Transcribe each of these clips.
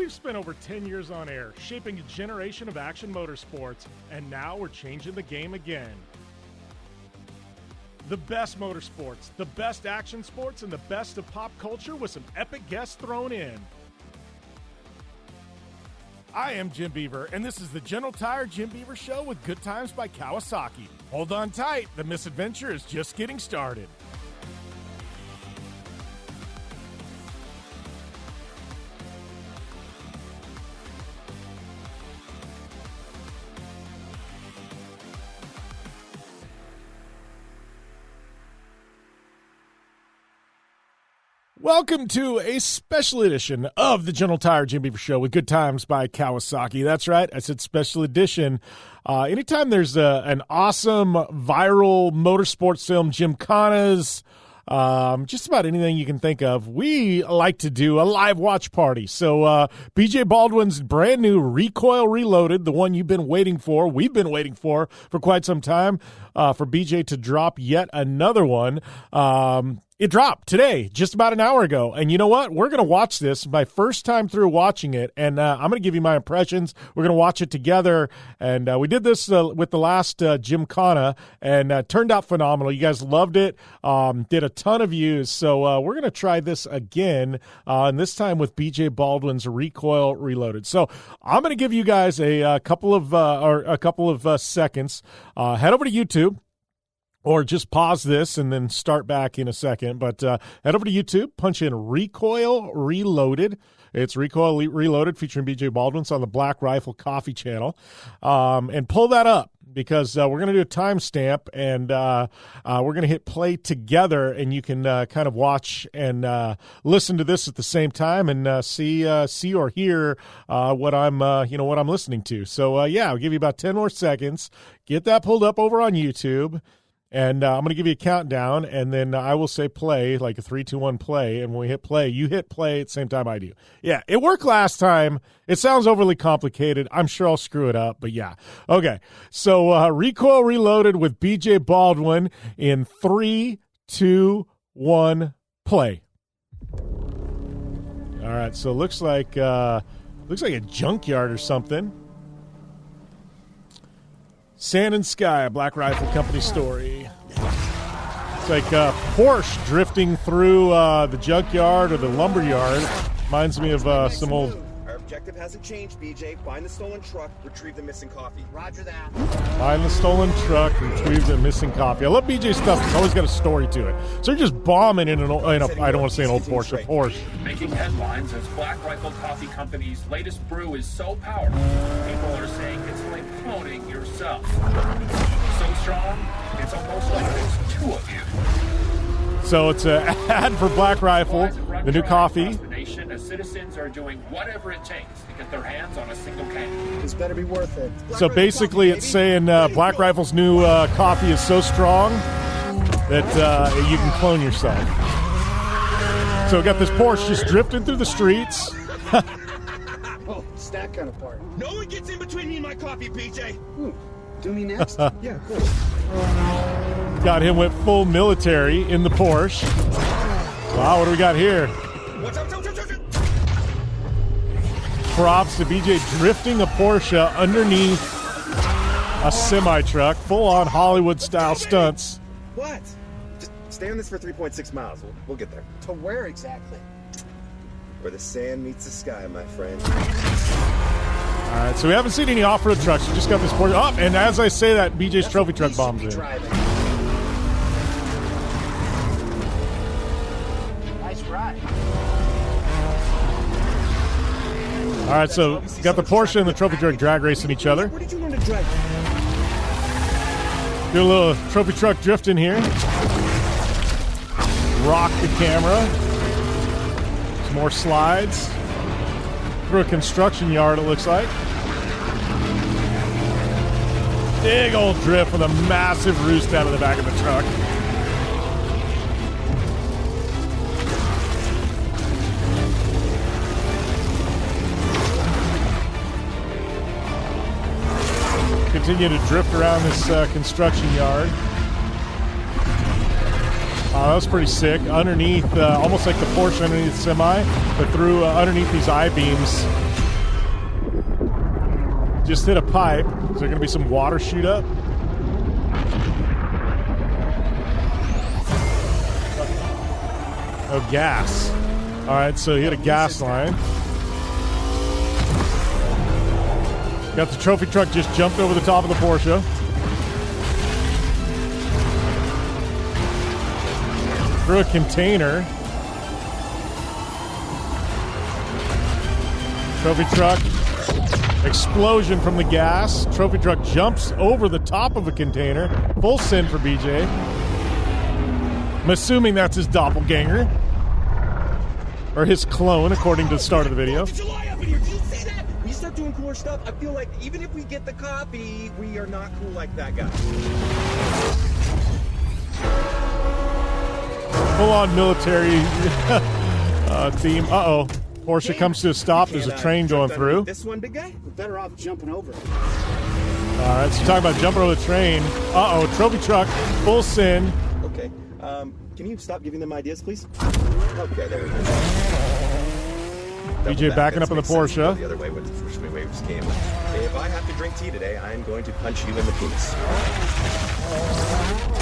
We've spent over 10 years on air, shaping a generation of action motorsports, and now we're changing the game again. The best motorsports, the best action sports, and the best of pop culture with some epic guests thrown in. I am Jim Beaver, and this is the General Tire Jim Beaver Show with Good Times by Kawasaki. Hold on tight, the misadventure is just getting started. Welcome to a special edition of the General Tire Jim Beaver Show with Good Times by Kawasaki. That's right, I said special edition. Anytime there's an awesome viral motorsports film, gymkhanas, just about anything you can think of, we like to do a live watch party. So BJ Baldwin's brand new Recoil Reloaded, the one you've been waiting for, we've been waiting for quite some time, for BJ to drop yet another one. It dropped today, just about an hour ago. And you know what? We're going to watch this, my first time through watching it, and I'm going to give you my impressions. We're going to watch it together. And we did this with the last Gymkhana, and it turned out phenomenal. You guys loved it, did a ton of views. So we're going to try this again, and this time with BJ Baldwin's Recoil Reloaded. So I'm going to give you guys a couple of seconds. Head over to YouTube. Or just pause this and then start back in a second. But head over to YouTube, punch in Recoil Reloaded. It's Recoil Reloaded featuring BJ Baldwin. It's on the Black Rifle Coffee channel. And pull that up because we're going to do a timestamp and we're going to hit play together. And you can kind of watch and listen to this at the same time and see or hear what I'm listening to. So, I'll give you about 10 more seconds. Get that pulled up over on YouTube. And I'm going to give you a countdown, and then I will say play, like a 3, 2, 1 play. And when we hit play, you hit play at the same time I do. Yeah, it worked last time. It sounds overly complicated. I'm sure I'll screw it up, but yeah. Okay, so Recoil Reloaded with BJ Baldwin in 3, 2, 1, play. All right, so it looks like a junkyard or something. Sand and Sky, a Black Rifle Company story. It's like Porsche drifting through the junkyard or the lumber yard. Reminds me of some old... Our objective hasn't changed, BJ. Find the stolen truck, retrieve the missing coffee. Roger that. Find the stolen truck, retrieve the missing coffee. I love BJ's stuff. It's always got a story to it. So they're just bombing in I don't want to say an old Porsche, a Porsche. Making headlines as Black Rifle Coffee Company's latest brew is so powerful, people are saying it's like cloning yourself. So strong, it's almost like there's two of you. So it's an ad for Black Rifle, the new coffee. The nation, as citizens are doing whatever it takes to get their hands on a single can. This better be worth it. So basically it's saying Black Rifle's new coffee is so strong that you can clone yourself. So we got this Porsche just drifting through the streets. Oh, it's that kind of part. No one gets in between me and my coffee, BJ. Do me next? Yeah, cool. Got him went full military in the Porsche. Wow, what do we got here? What's up? Props to BJ drifting a Porsche underneath a semi-truck. Full-on Hollywood-style stunts. What? Just stay on this for 3.6 miles. We'll get there. To where exactly? Where the sand meets the sky, my friend. All right, so we haven't seen any off-road trucks. We just got this Porsche. Oh, and as I say that, BJ's trophy truck bombs in. Nice ride. All right, so got the Porsche and the trophy truck drag racing each other. Where did you learn to drive? Do a little trophy truck drifting here. Rock the camera. Some more slides. Through a construction yard, it looks like. Big old drift with a massive roost out of the back of the truck. Continue to drift around this construction yard. That was pretty sick. Underneath, almost like the Porsche underneath the semi, but through underneath these I-beams. just hit a pipe. Is there going to be some water shoot up? Oh, gas. All right, so he hit a gas line. Got the trophy truck just jumped over the top of the Porsche. Through a container. Trophy truck. Explosion from the gas. Trophy truck jumps over the top of a container. Full send for BJ. I'm assuming that's his doppelganger. Or his clone, according to the start of the video. July up in here. Did you see that? When you start doing cooler stuff, I feel like even if we get the copy, we are not cool like that guy. Full-on military theme. Uh-oh. Porsche comes to a stop. There's a train going through. This one, big guy? We're better off jumping over it. All right, so talking about jumping over the train. Uh-oh, trophy truck, full send. Okay. Can you stop giving them ideas, please? Okay, there we go. BJ backing up in the Porsche. The other way, which way we just came. If I have to drink tea today, I'm going to punch you in the penis.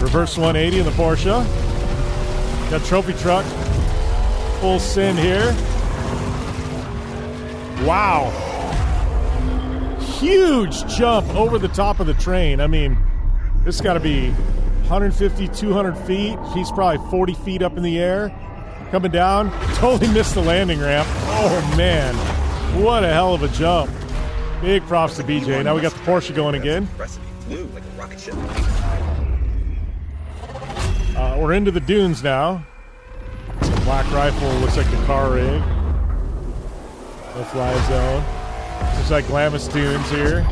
Reverse 180 in the Porsche. Got trophy truck. Full send here. Wow. Huge jump over the top of the train. I mean, this got to be 150, 200 feet. He's probably 40 feet up in the air. Coming down. Totally missed the landing ramp. Oh, man. What a hell of a jump. Big props to BJ. Now we got the Porsche going again. Flew like a rocket ship. We're into the dunes now. Black rifle looks like the car rig. No fly zone. Looks like Glamis dunes here.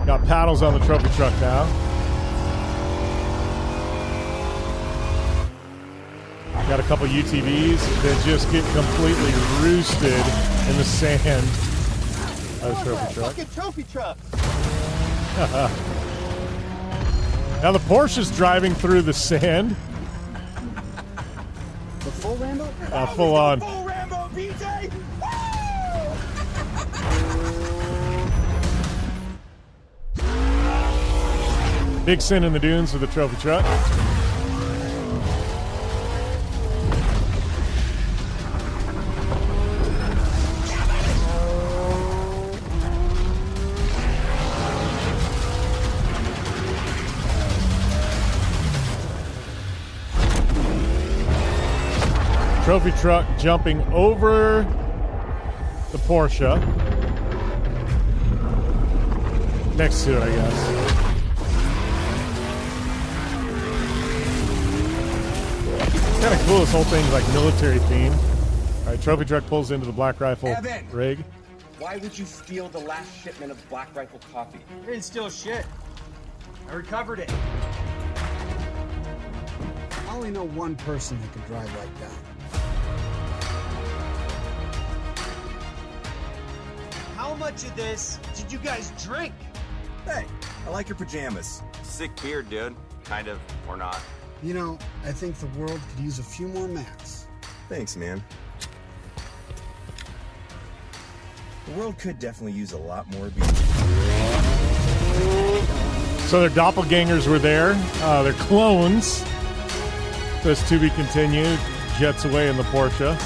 Got paddles on the trophy truck now. Got a couple UTVs that just get completely roosted in the sand. That's trophy truck. Fucking trophy truck. Now the Porsche's driving through the sand. The full Rambo? Full on. Full Rambo, BJ! Big sin in the dunes with the trophy truck. Trophy truck jumping over the Porsche. Next to it, I guess. It's kind of cool. This whole thing's like military themed. All right, trophy truck pulls into the Black Rifle Evan. rig. Why would you steal the last shipment of Black Rifle coffee? I didn't steal shit. I recovered it. I only know one person who can drive like that. How much of this did you guys drink? Hey, I like your pajamas. Sick beard, dude. Kind of, or not. You know, I think the world could use a few more mats. Thanks, man. The world could definitely use a lot more beef. So their doppelgangers were there. They're clones. This to be continued. Jets away in the Porsche.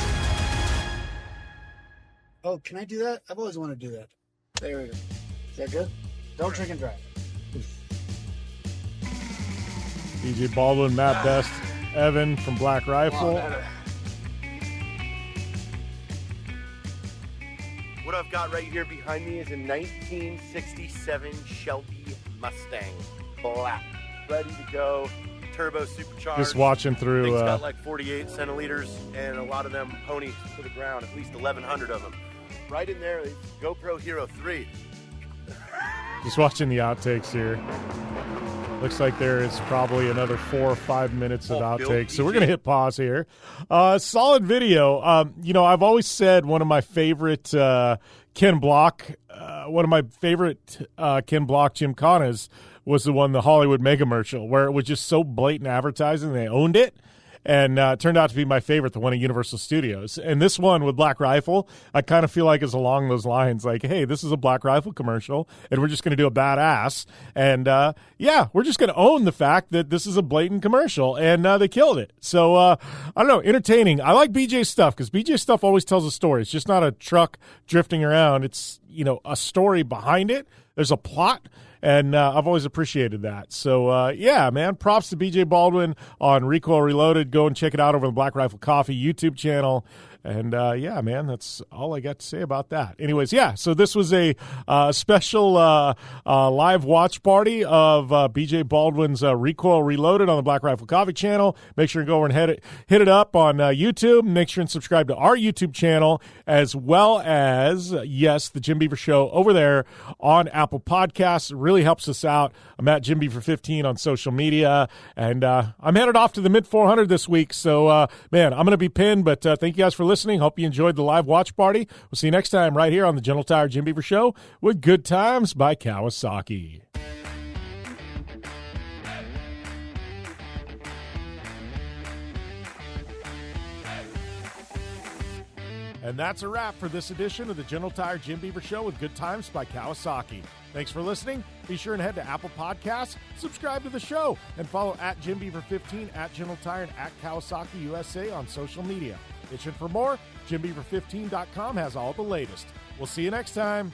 Oh, can I do that? I've always wanted to do that. There we go. Is that good? Don't drink and drive. BJ Baldwin, Matt Best, Evan from Black Rifle. What I've got right here behind me is a 1967 Shelby Mustang. Black. Ready to go. Turbo supercharged. Just watching through. Thing's got like 48 centiliters and a lot of them ponies to the ground, at least 1,100 of them. Right in there is GoPro Hero 3. Just watching the outtakes here. Looks like there is probably another 4 or 5 minutes of outtakes. So we're going to hit pause here. Solid video. You know, I've always said one of my favorite Ken Block Gymkhanas was the Hollywood Mega Commercial, where it was just so blatant advertising. They owned it. and it turned out to be my favorite, the one at Universal Studios. And this one with Black Rifle, I kind of feel like is along those lines, like, hey, this is a Black Rifle commercial, and we're just going to do a badass. And, we're just going to own the fact that this is a blatant commercial, and they killed it. So, I don't know, entertaining. I like BJ's stuff because BJ's stuff always tells a story. It's just not a truck drifting around. It's, a story behind it. There's a plot. And I've always appreciated that. So, man, props to BJ Baldwin on Recoil Reloaded. Go and check it out over the Black Rifle Coffee YouTube channel. And, man, that's all I got to say about that. Anyways, so this was a special live watch party of BJ Baldwin's Recoil Reloaded on the Black Rifle Coffee channel. Make sure and go over and hit it up on YouTube. Make sure and subscribe to our YouTube channel, as well as, the Jim Beaver Show over there on Apple Podcasts. It really helps us out. I'm at Jim Beaver 15 on social media, and I'm headed off to the mid-400 this week. So, I'm going to be pinned, but thank you guys for listening. Hope you enjoyed the live watch party. We'll see you next time right here on the Gentle Tire Jim Beaver Show with Good Times by Kawasaki. And that's a wrap for this edition of the Gentle Tire Jim Beaver Show with Good Times by Kawasaki. Thanks for listening. Be sure and head to Apple Podcasts, subscribe to the show, and follow at Jim Beaver 15, at Gentle Tire, and at Kawasaki USA on social media. Itching for more? JimBeaver15.com has all the latest. We'll see you next time.